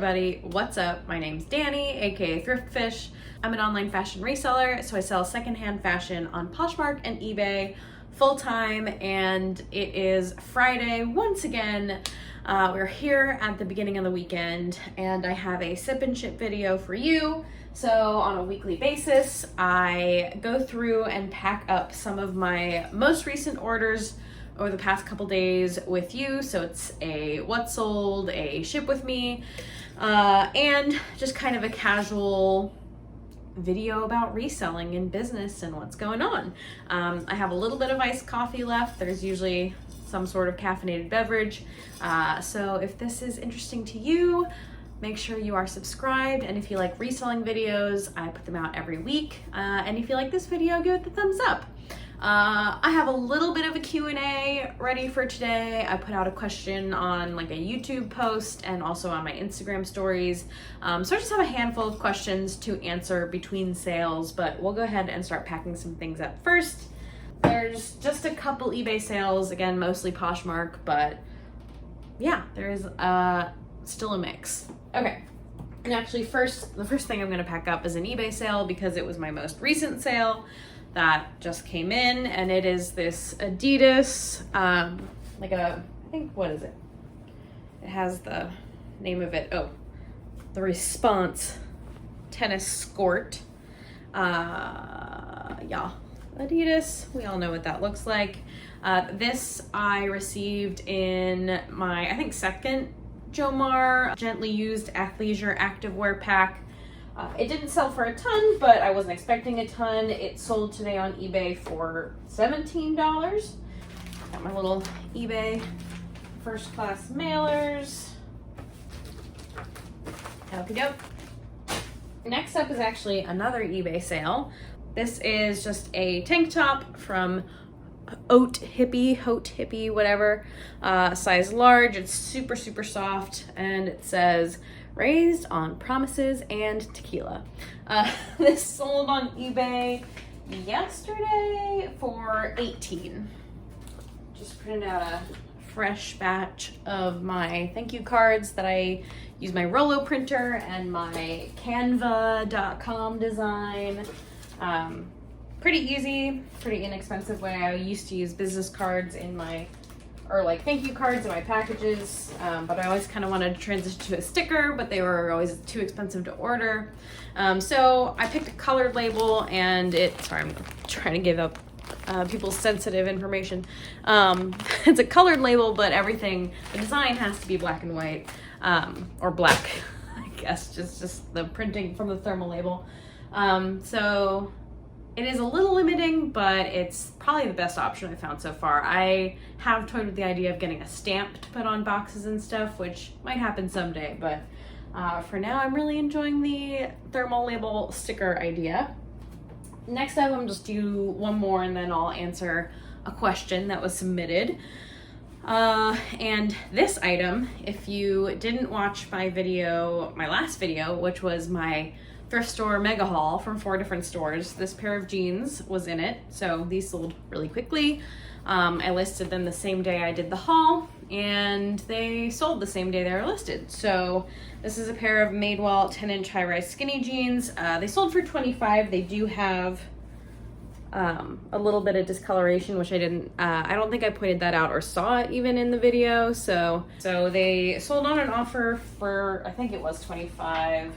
everybody, what's up? My name's Danny, aka Thrift Fish. I'm an online fashion reseller, so I sell secondhand fashion on Poshmark and eBay full-time, and it is Friday once again. We're here at the beginning of the weekend, and I have a sip and ship video for you. So on a weekly basis, I go through and pack up some of my most recent orders over the past couple days with you. So it's a what sold, a ship with me, and just kind of a casual video about reselling in business and what's going on. I have a little bit of iced coffee left. There's usually some sort of caffeinated beverage. So if this is interesting to you, make sure you are subscribed. And if you like reselling videos, I put them out every week. And if you like this video, give it the thumbs up. I have a little bit of a Q&A ready for today. I put out a question on like a YouTube post and also on my Instagram stories. So I just have a handful of questions to answer between sales, but we'll go ahead and start packing some things up first. There's just a couple eBay sales, again, mostly Poshmark, but yeah, there's still a mix. Okay. And actually the first thing I'm gonna pack up is an eBay sale because it was my most recent sale that just came in, and it is this Adidas, I think, what is it? It has the name of it. Oh, the Response tennis skirt. Yeah, Adidas, we all know what that looks like. This I received in my, I think, second Jomar gently used athleisure activewear pack. It didn't sell for a ton, but I wasn't expecting a ton. It sold today on eBay for $17. Got my little eBay first class mailers. Okey-doke. Next up is actually another eBay sale. This is just a tank top from Haute Hippie, whatever, size large. It's super, super soft, and it says, raised on promises and tequila. This sold on eBay yesterday for $18. Just printed out a fresh batch of my thank you cards that I use my Rollo printer and my Canva.com design. Pretty easy, pretty inexpensive way. I used to use business cards in my, or like thank you cards in my packages, but I always kind of wanted to transition to a sticker, but they were always too expensive to order. So I picked a colored label, and sorry, I'm trying to give up people's sensitive information. It's a colored label, but everything, the design has to be black and white, or black, I guess, just the printing from the thermal label. So it is a little limiting, but it's probably the best option I've found so far. I have toyed with the idea of getting a stamp to put on boxes and stuff, which might happen someday, but for now I'm really enjoying the thermal label sticker idea. Next up, I'm just do one more and then I'll answer a question that was submitted. And this item, if you didn't watch my last video, which was my thrift store mega haul from 4 different stores, this pair of jeans was in it. So these sold really quickly. I listed them the same day I did the haul, and they sold the same day they were listed. So this is a pair of Madewell 10-inch high-rise skinny jeans. They sold for $25. They do have a little bit of discoloration, which I don't think I pointed that out or saw it even in the video. So they sold on an offer for, I think it was $25.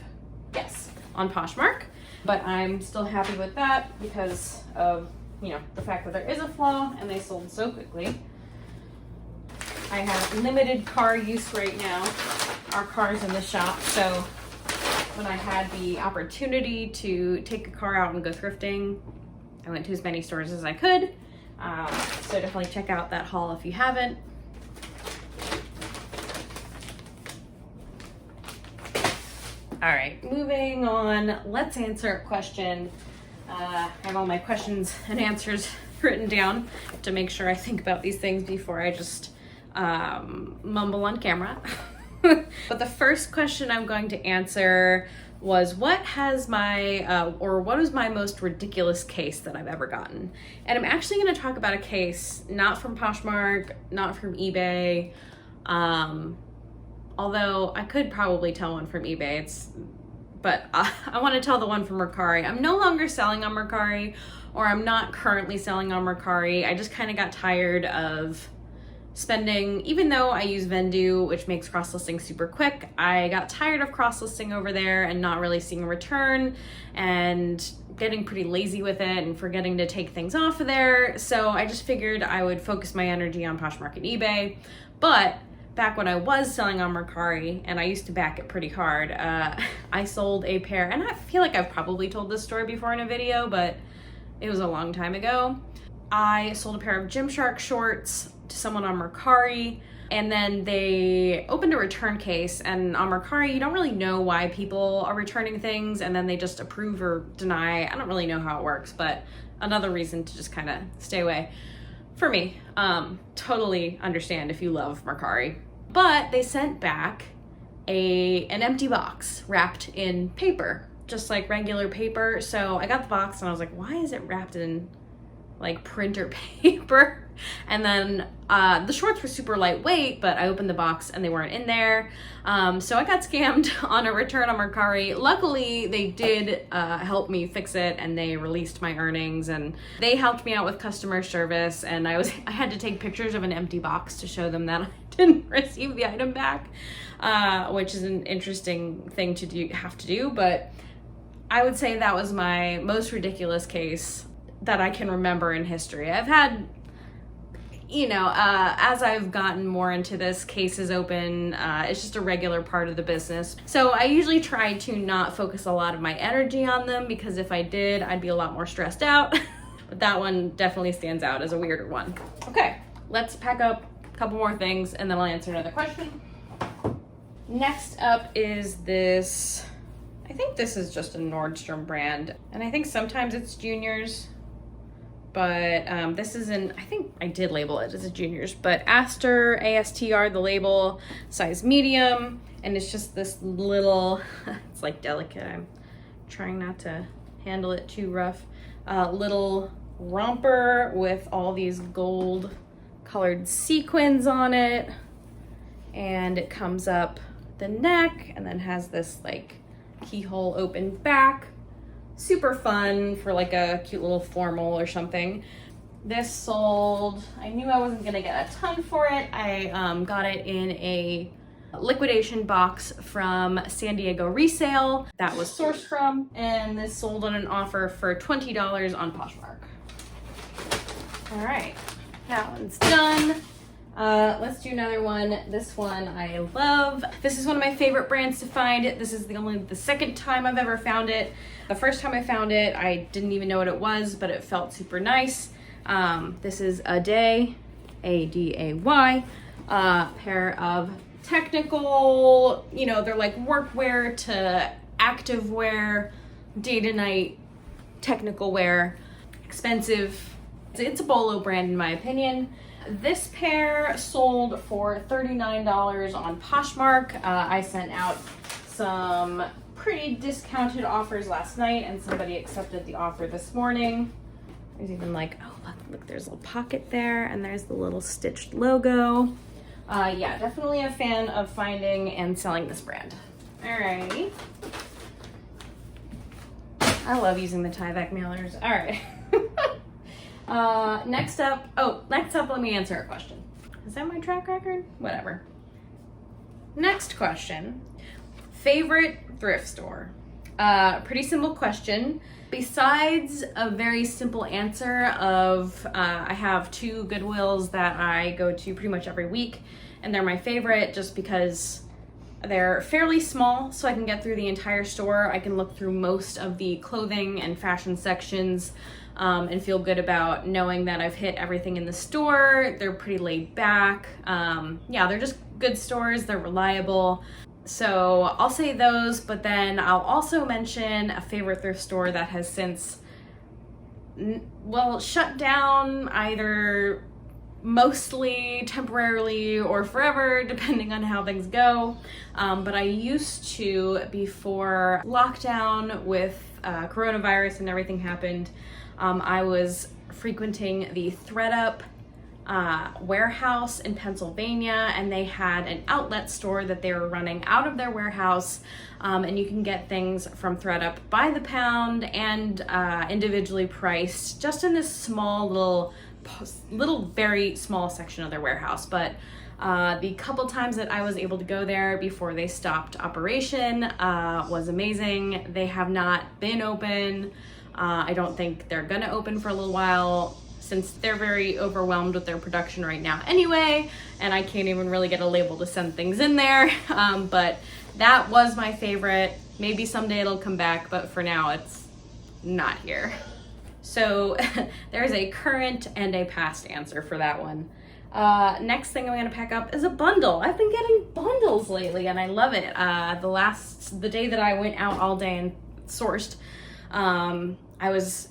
Yes, on Poshmark, but I'm still happy with that because of, the fact that there is a flaw and they sold so quickly. I have limited car use right now. Our car's in the shop, so when I had the opportunity to take a car out and go thrifting, I went to as many stores as I could. So definitely check out that haul if you haven't. All right, moving on, let's answer a question. I have all my questions and answers written down to make sure I think about these things before I just mumble on camera. But the first question I'm going to answer was, what was my most ridiculous case that I've ever gotten? And I'm actually going to talk about a case not from Poshmark, not from eBay, although I could probably tell one from eBay. But I want to tell the one from Mercari. I'm no longer selling on Mercari, or I'm not currently selling on Mercari. I just kind of got tired of spending, even though I use Vendoo, which makes cross-listing super quick, I got tired of cross-listing over there and not really seeing a return and getting pretty lazy with it and forgetting to take things off of there. So I just figured I would focus my energy on Poshmark and eBay. But back when I was selling on Mercari, and I used to back it pretty hard, I sold a pair, and I feel like I've probably told this story before in a video, but it was a long time ago. I sold a pair of Gymshark shorts to someone on Mercari, and then they opened a return case, and on Mercari you don't really know why people are returning things, and then they just approve or deny. I don't really know how it works, but another reason to just kind of stay away for me. Totally understand if you love Mercari. But they sent back an empty box wrapped in paper, just like regular paper. So I got the box and I was like, why is it wrapped in like printer paper? And then the shorts were super lightweight, but I opened the box and they weren't in there. So I got scammed on a return on Mercari. Luckily, they did help me fix it, and they released my earnings, and they helped me out with customer service. And I had to take pictures of an empty box to show them that I didn't receive the item back, which is an interesting thing to have to do. But I would say that was my most ridiculous case that I can remember in history. I've had, as I've gotten more into this, cases open. It's just a regular part of the business. So I usually try to not focus a lot of my energy on them, because if I did, I'd be a lot more stressed out. But that one definitely stands out as a weirder one. Okay, let's pack up a couple more things and then I'll answer another question. Next up is this, I think this is just a Nordstrom brand, and I think sometimes it's juniors, but this isn't, I think I did label it as a juniors, but Aster, A-S-T-R, the label, size medium, and it's just this little, it's like delicate, I'm trying not to handle it too rough, little romper with all these gold colored sequins on it, and it comes up the neck and then has this like keyhole open back. Super fun for like a cute little formal or something. This sold, I knew I wasn't gonna get a ton for it. I got it in a liquidation box from San Diego Resale that was sourced from, and this sold on an offer for $20 on Poshmark. All right, that one's done. Let's do another one. This one I love. This is one of my favorite brands to find. This is the second time I've ever found it. The first time I found it, I didn't even know what it was, but it felt super nice. This is A-Day, A-D-A-Y, pair of technical, they're like workwear to active wear, day to night technical wear, expensive. It's a Bolo brand in my opinion. This pair sold for $39 on Poshmark. I sent out some pretty discounted offers last night, and somebody accepted the offer this morning. There's even like, oh look, there's a little pocket there, and there's the little stitched logo. Yeah, definitely a fan of finding and selling this brand. Alrighty. I love using the Tyvek mailers. Alright. Next up, let me answer a question. Is that my track record? Whatever. Next question. Favorite thrift store? Pretty simple question. Besides a very simple answer of, I have two Goodwills that I go to pretty much every week, and they're my favorite just because they're fairly small, so I can get through the entire store. I can look through most of the clothing and fashion sections, and feel good about knowing that I've hit everything in the store. They're pretty laid back. Yeah, they're just good stores. They're reliable. So I'll say those, but then I'll also mention a favorite thrift store that has since, shut down, either mostly temporarily or forever, depending on how things go. But I used to, before lockdown with coronavirus and everything happened, I was frequenting the ThredUp warehouse in Pennsylvania, and they had an outlet store that they were running out of their warehouse, and you can get things from thredUP by the pound and individually priced just in this small little very small section of their warehouse. But the couple times that I was able to go there before they stopped operation was amazing. They have not been open. I don't think they're gonna open for a little while, since they're very overwhelmed with their production right now anyway, and I can't even really get a label to send things in there. But that was my favorite. Maybe someday it'll come back, but for now it's not here. So there's a current and a past answer for that one. Next thing I'm gonna pack up is a bundle. I've been getting bundles lately and I love it. The day that I went out all day and sourced, I was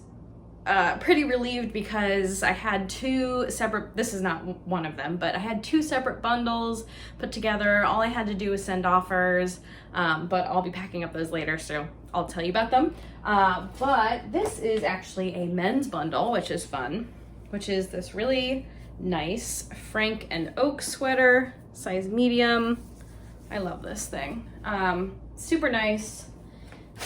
pretty relieved because I had two separate, this is not one of them, but I had two separate bundles put together. All I had to do was send offers, but I'll be packing up those later, so I'll tell you about them. But this is actually a men's bundle, which is fun, which is this really nice Frank and Oak sweater, size medium. I love this thing. Super nice.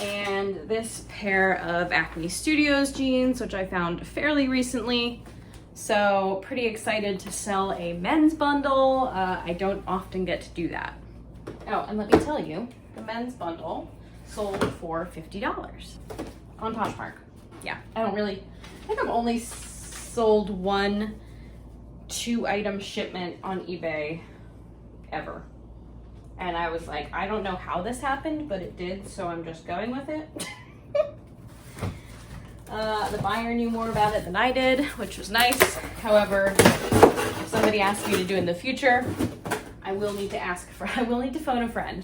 And this pair of Acne Studios jeans, which I found fairly recently. So pretty excited to sell a men's bundle. I don't often get to do that. Oh, and let me tell you, the men's bundle sold for $50 on Poshmark. Yeah, I think I've only sold one 2-item shipment on eBay ever. And I was like, I don't know how this happened, but it did, so I'm just going with it. The buyer knew more about it than I did, which was nice. However, if somebody asks me to do in the future, I will need to phone a friend.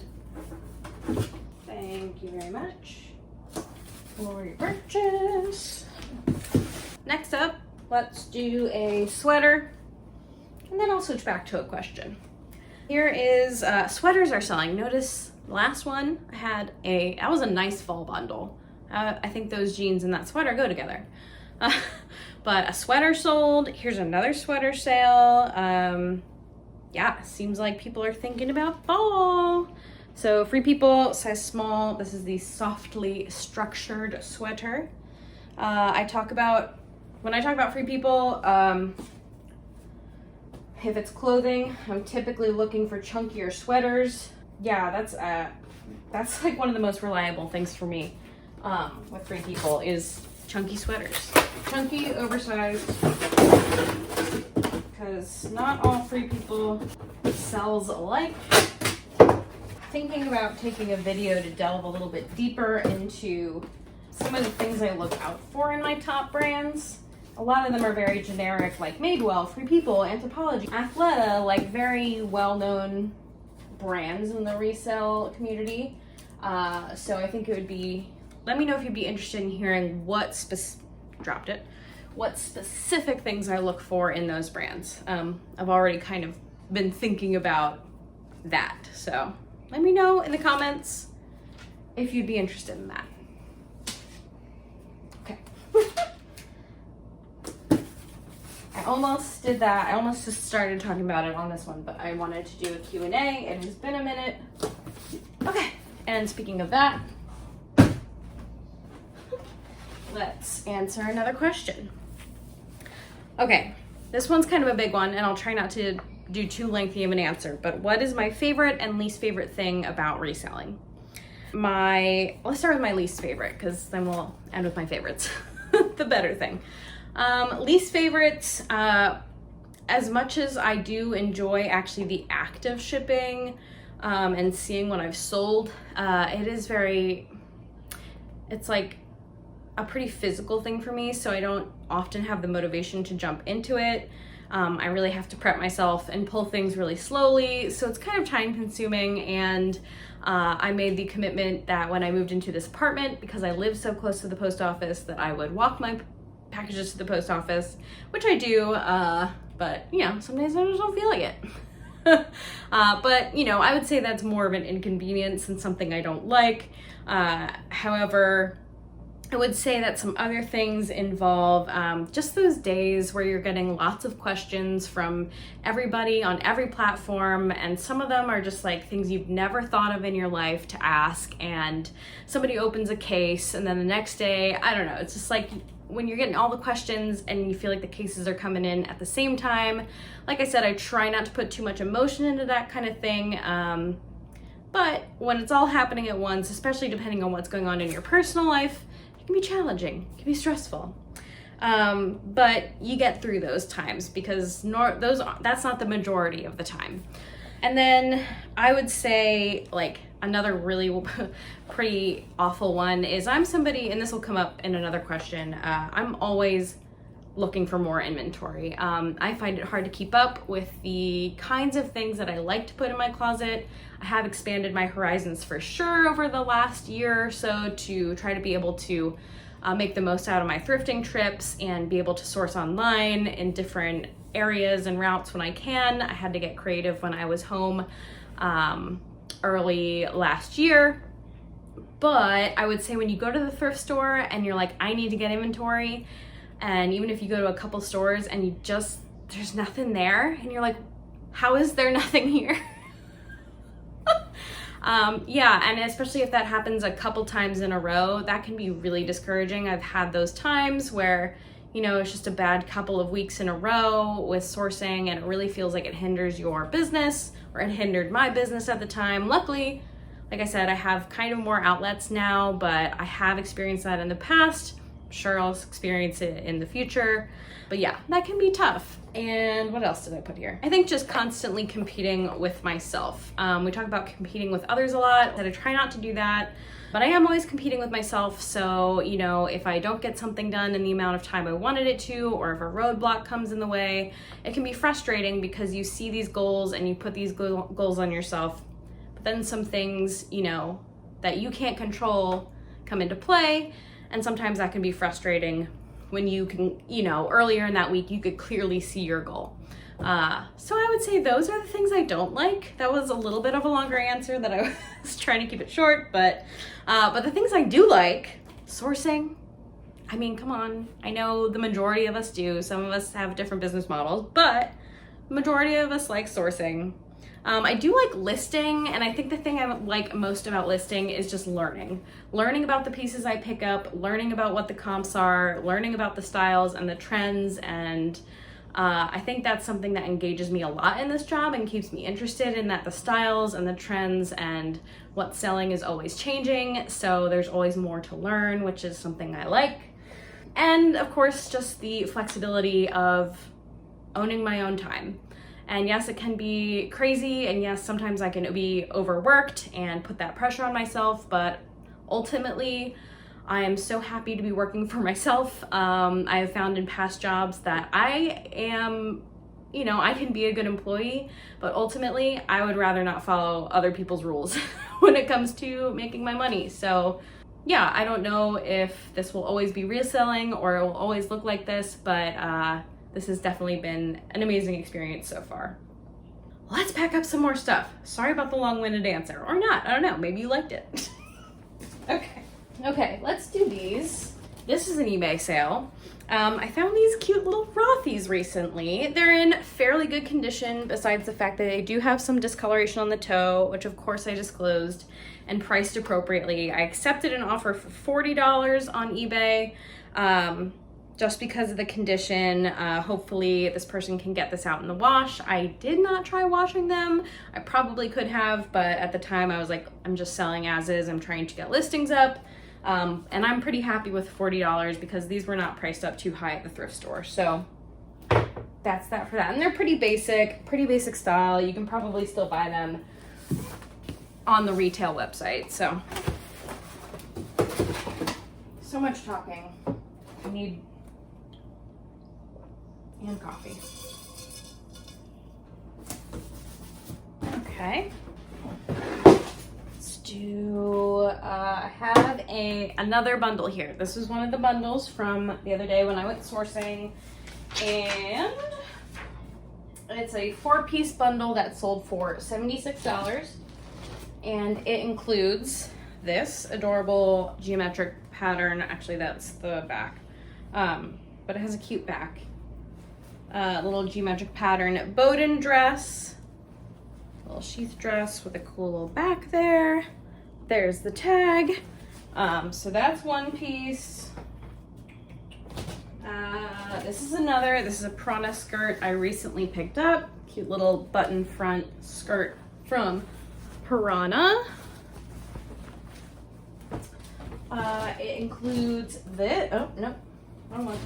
Thank you very much for your purchase. Next up, let's do a sweater, and then I'll switch back to a question. Here is, sweaters are selling. Notice the last one I had that was a nice fall bundle. I think those jeans and that sweater go together. But a sweater sold. Here's another sweater sale. Yeah, seems like people are thinking about fall. So Free People, size small. This is the softly structured sweater. When I talk about Free People, if it's clothing, I'm typically looking for chunkier sweaters. Yeah, that's like one of the most reliable things for me with Free People is chunky sweaters. Chunky, oversized, because not all Free People sells alike. Thinking about taking a video to delve a little bit deeper into some of the things I look out for in my top brands. A lot of them are very generic, like Madewell, Free People, Anthropologie, Athleta, like very well-known brands in the resale community. So I think it would be, let me know if you'd be interested in hearing what specific things I look for in those brands. I've already kind of been thinking about that. So let me know in the comments if you'd be interested in that. Okay. I almost did that. I almost just started talking about it on this one, but I wanted to do a Q&A. It has been a minute. Okay, and speaking of that, let's answer another question. Okay, this one's kind of a big one, and I'll try not to do too lengthy of an answer, but what is my favorite and least favorite thing about reselling? Let's start with my least favorite, because then we'll end with my favorites. The better thing. Least favorites, as much as I do enjoy actually the act of shipping and seeing what I've sold, it's like a pretty physical thing for me, so I don't often have the motivation to jump into it. I really have to prep myself and pull things really slowly, so it's kind of time consuming, and I made the commitment that when I moved into this apartment, because I live so close to the post office, that I would walk my packages to the post office, which I do, but you know, some days I just don't feel like it. But you know, I would say that's more of an inconvenience than something I don't like. However, I would say that some other things involve just those days where you're getting lots of questions from everybody on every platform, and some of them are just like things you've never thought of in your life to ask, and somebody opens a case and then the next day, I don't know, it's just like when you're getting all the questions and you feel like the cases are coming in at the same time. Like I said, I try not to put too much emotion into that kind of thing. But when it's all happening at once, especially depending on what's going on in your personal life, it can be challenging, it can be stressful. But you get through those times because that's not the majority of the time. And then I would say like another really pretty awful one is I'm somebody, and this will come up in another question, I'm always looking for more inventory. I find it hard to keep up with the kinds of things that I like to put in my closet. I have expanded my horizons for sure over the last year or so to try to be able to make the most out of my thrifting trips and be able to source online in different areas and routes when I can. I had to get creative when I was home early last year. But I would say when you go to the thrift store and you're like, I need to get inventory, and even if you go to a couple stores and there's nothing there, and you're like, how is there nothing here? Yeah, and especially if that happens a couple times in a row, that can be really discouraging. I've had those times where, it's just a bad couple of weeks in a row with sourcing, and it really feels like it hinders your business, or it hindered my business at the time. Luckily, like I said, I have kind of more outlets now, but I have experienced that in the past. I'm sure I'll experience it in the future. But yeah, that can be tough. And what else did I put here? I think just constantly competing with myself. We talk about competing with others a lot, that I try not to do that, but I am always competing with myself. So, if I don't get something done in the amount of time I wanted it to, or if a roadblock comes in the way, it can be frustrating because you see these goals and you put these goals on yourself, but then some things, that you can't control come into play. And sometimes that can be frustrating when you can, earlier in that week, you could clearly see your goal. So I would say those are the things I don't like. That was a little bit of a longer answer that I was trying to keep it short, but the things I do like, sourcing. I mean, come on. I know the majority of us do. Some of us have different business models, but the majority of us like sourcing. I do like listing, and I think the thing I like most about listing is just learning about the pieces I pick up, learning about what the comps are, learning about the styles and the trends, and I think that's something that engages me a lot in this job and keeps me interested in that the styles and the trends and what's selling is always changing, so there's always more to learn, which is something I like. And of course, just the flexibility of owning my own time. And yes, it can be crazy, and yes, sometimes I can be overworked and put that pressure on myself, but ultimately, I am so happy to be working for myself. I have found in past jobs that I am, I can be a good employee, but ultimately, I would rather not follow other people's rules when it comes to making my money. So yeah, I don't know if this will always be reselling or it will always look like this, but this has definitely been an amazing experience so far. Let's pack up some more stuff. Sorry about the long-winded answer, or not, I don't know, maybe you liked it. Okay, let's do these. This is an eBay sale. I found these cute little Rothy's recently. They're in fairly good condition, besides the fact that they do have some discoloration on the toe, which of course I disclosed, and priced appropriately. I accepted an offer for $40 on eBay. Just because of the condition. Hopefully this person can get this out in the wash. I did not try washing them. I probably could have, but at the time I was like, I'm just selling as is. I'm trying to get listings up. And I'm pretty happy with $40 because these were not priced up too high at the thrift store. So that's that for that. And they're pretty basic style. You can probably still buy them on the retail website. So much talking. I need and coffee. Okay. Let's do, I have another bundle here. This is one of the bundles from the other day when I went sourcing, and it's a 4-piece bundle that sold for $76, and it includes this adorable geometric pattern. Actually, that's the back. But it has a cute back. Little geometric pattern Bowden dress. Little sheath dress with a cool little back there. There's the tag. So that's one piece. This is another. This is a Prana skirt I recently picked up. Cute little button front skirt from Piranha. It includes this. Oh, no. Wrong one.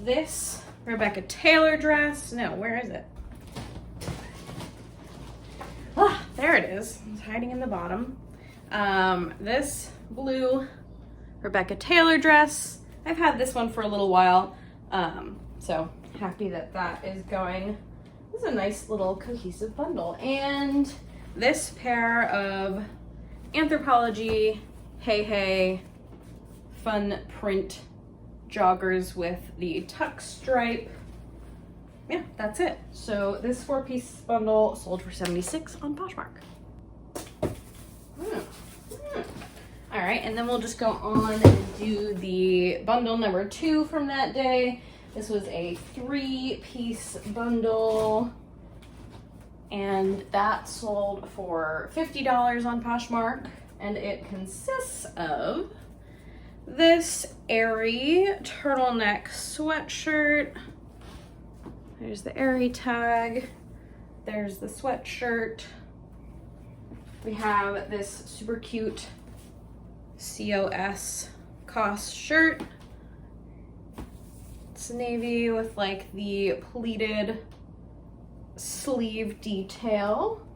This Rebecca Taylor dress. No, where is it? Ah, there it is. It's hiding in the bottom. This blue Rebecca Taylor dress. I've had this one for a little while. So happy that that is going. This is a nice little cohesive bundle. And this pair of Anthropologie Hey Hey fun print joggers with the tuck stripe. Yeah, that's it. So this 4-piece bundle sold for $76 on Poshmark. All right, and then we'll just go on and do the bundle number 2 from that day. This was a 3-piece bundle, and that sold for $50 on Poshmark, and it consists of this airy turtleneck sweatshirt. There's the airy tag. There's the sweatshirt. We have this super cute COS COS shirt. It's navy with like the pleated sleeve detail.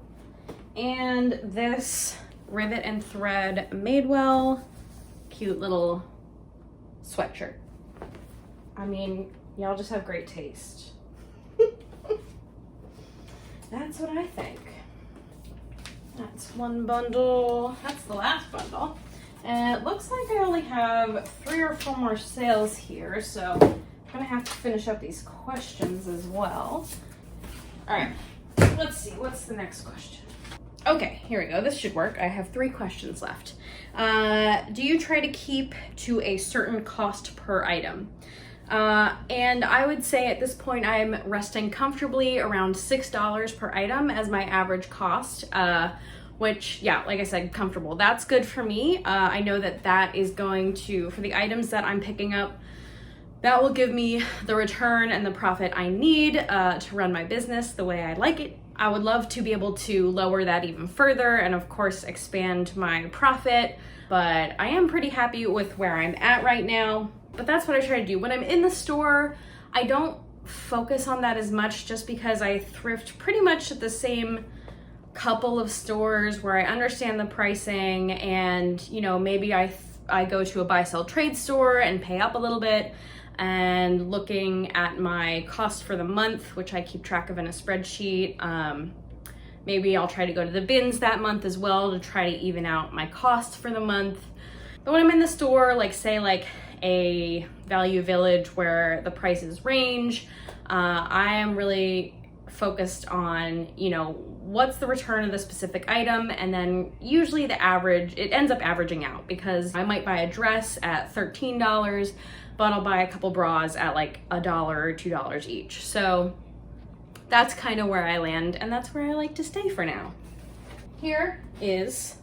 And this rivet and thread Madewell cute little sweatshirt. I mean, y'all just have great taste. That's what I think. That's one bundle. That's the last bundle. And it looks like I only have 3 or 4 more sales here, so I'm gonna have to finish up these questions as well. All right, let's see, what's the next question? Okay, here we go. This should work. I have 3 questions left. Do you try to keep to a certain cost per item? And I would say at this point I'm resting comfortably around $6 per item as my average cost, which, yeah, like I said, comfortable. That's good for me. I know that that is going to, for the items that I'm picking up, that will give me the return and the profit I need to run my business the way I like it. I would love to be able to lower that even further and of course expand my profit, but I am pretty happy with where I'm at right now. But that's what I try to do. When I'm in the store, I don't focus on that as much just because I thrift pretty much at the same couple of stores where I understand the pricing, and you know, maybe I go to a buy sell trade store and pay up a little bit, and looking at my cost for the month, which I keep track of in a spreadsheet. Maybe I'll try to go to the bins that month as well to try to even out my costs for the month. But when I'm in the store, like say like a Value Village where the prices range, I am really focused on, you know, what's the return of the specific item, and then usually the average, it ends up averaging out because I might buy a dress at $13, but I'll buy a couple bras at like $1 or $2 each. So that's kind of where I land, and that's where I like to stay for now. Here is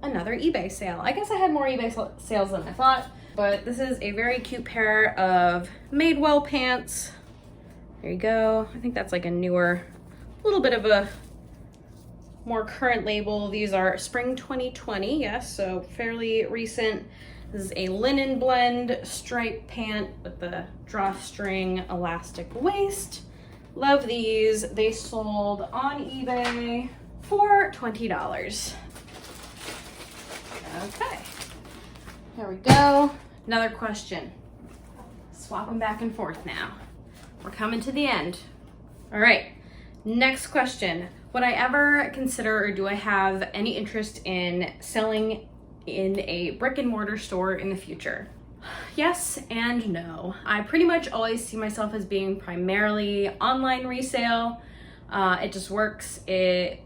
another eBay sale. I guess I had more eBay sales than I thought, but this is a very cute pair of Madewell pants. There you go. I think that's like a newer, little bit of a more current label. These are spring 2020, yes, so fairly recent. This is a linen blend stripe pant with the drawstring elastic waist. Love these. They sold on eBay for $20. Okay, there we go. Another question. Swap them back and forth now. We're coming to the end. All right, next question. Would I ever consider, or do I have any interest in selling in a brick and mortar store in the future? Yes and no. I pretty much always see myself as being primarily online resale. It just works.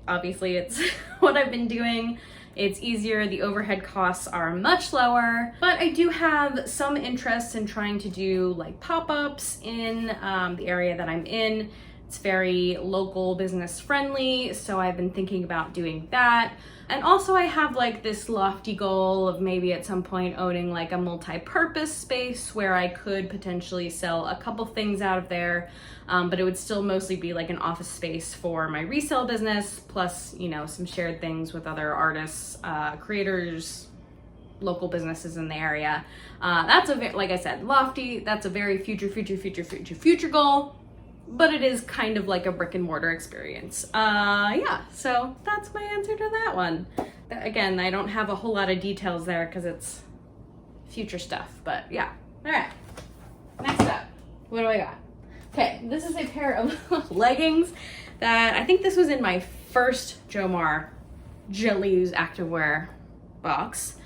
Obviously it's what I've been doing, It's easier, the overhead costs are much lower, but I do have some interest in trying to do like pop-ups in the area that I'm in. It's very local business friendly, so I've been thinking about doing that. And also I have like this lofty goal of maybe at some point owning like a multi-purpose space where I could potentially sell a couple things out of there, but it would still mostly be like an office space for my resale business, plus, you know, some shared things with other artists, creators, local businesses in the area. That's like I said, lofty, that's a very future goal. But it is kind of like a brick and mortar experience. Yeah, so that's my answer to that one. Again, I don't have a whole lot of details there because it's future stuff, but yeah. All right, next up, what do I got? Okay, this is a pair of leggings that I think this was in my first Jomar Gently Used Activewear box.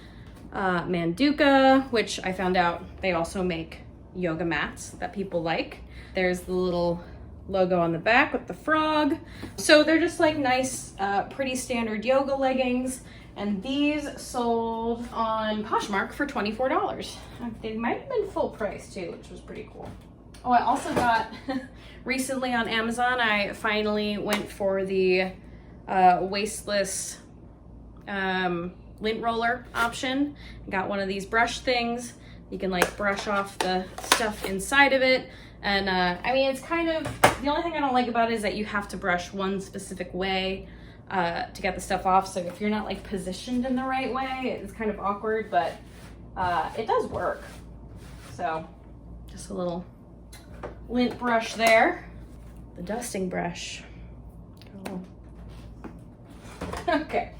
Manduka, which I found out they also make yoga mats that people like. There's the little logo on the back with the frog. So they're just like nice, pretty standard yoga leggings. And these sold on Poshmark for $24. They might have been full price too, which was pretty cool. Oh, I also got recently on Amazon, I finally went for the wasteless lint roller option. Got one of these brush things. You can like brush off the stuff inside of it. And I mean, it's kind of, the only thing I don't like about it is that you have to brush one specific way to get the stuff off. So if you're not like positioned in the right way, it's kind of awkward, but it does work. So just a little lint brush there. The dusting brush. Oh. Okay.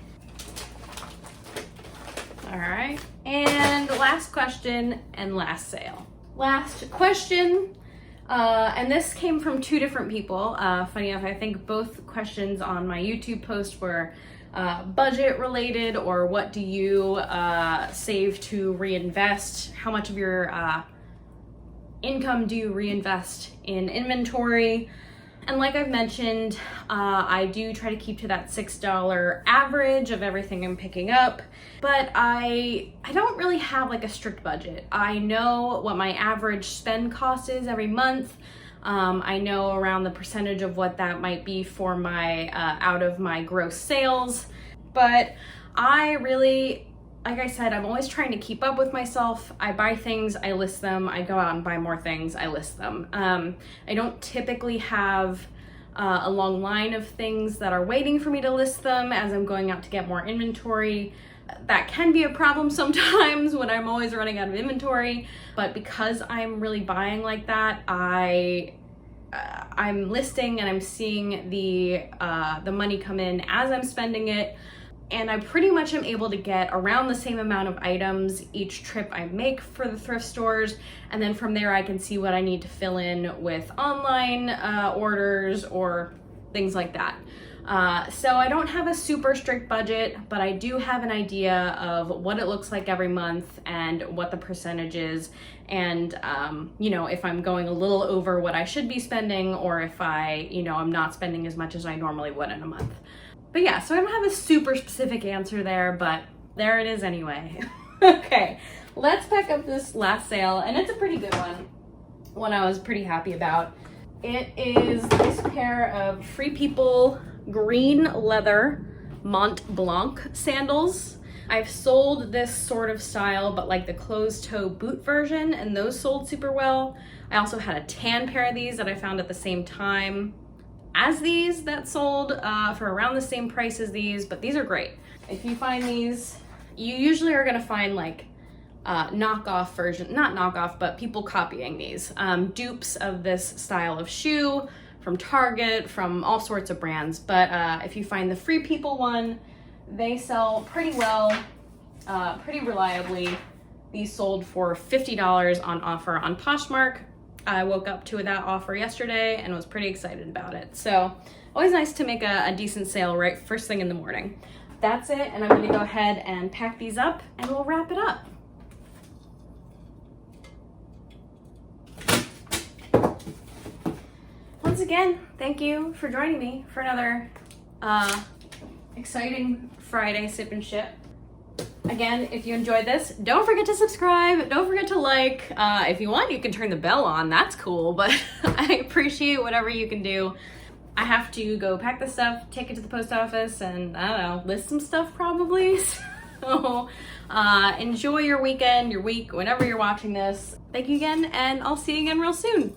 All right. And last question and last sale. Last question. And this came from two different people. Funny enough, I think both questions on my YouTube post were budget related, or what do you save to reinvest? How much of your income do you reinvest in inventory? And like I've mentioned, I do try to keep to that $6 average of everything I'm picking up, but I don't really have like a strict budget. I know what my average spend cost is every month. I know around the percentage of what that might be for my out of my gross sales, but I really, like I said, I'm always trying to keep up with myself. I buy things, I list them. I go out and buy more things, I list them. I don't typically have a long line of things that are waiting for me to list them as I'm going out to get more inventory. That can be a problem sometimes when I'm always running out of inventory, but because I'm really buying like that, I'm listing and I'm seeing the money come in as I'm spending it. And I pretty much am able to get around the same amount of items each trip I make for the thrift stores. And then from there, I can see what I need to fill in with online orders or things like that. So I don't have a super strict budget, but I do have an idea of what it looks like every month and what the percentage is. And, you know, if I'm going a little over what I should be spending, or if I'm not spending as much as I normally would in a month. But yeah, so I don't have a super specific answer there, but there it is anyway. Okay, let's pack up this last sale, and it's a pretty good one I was pretty happy about. It is this pair of Free People green leather Mont Blanc sandals. I've sold this sort of style, but like the closed toe boot version, and those sold super well. I also had a tan pair of these that I found at the same time as these that sold for around the same price as these, but these are great. If you find these, you usually are gonna find like knockoff version, not knockoff, but people copying these, dupes of this style of shoe from Target, from all sorts of brands. But if you find the Free People one, they sell pretty well, pretty reliably. These sold for $50 on offer on Poshmark. I woke up to that offer yesterday and was pretty excited about it. So always nice to make a decent sale right first thing in the morning. That's it, and I'm gonna go ahead and pack these up and we'll wrap it up. Once again, thank you for joining me for another exciting Friday sip and ship. Again, if you enjoyed this, don't forget to subscribe. Don't forget to like. If you want, you can turn the bell on. That's cool, but I appreciate whatever you can do. I have to go pack the stuff, take it to the post office, and I don't know, list some stuff probably. So enjoy your weekend, your week, whenever you're watching this. Thank you again, and I'll see you again real soon.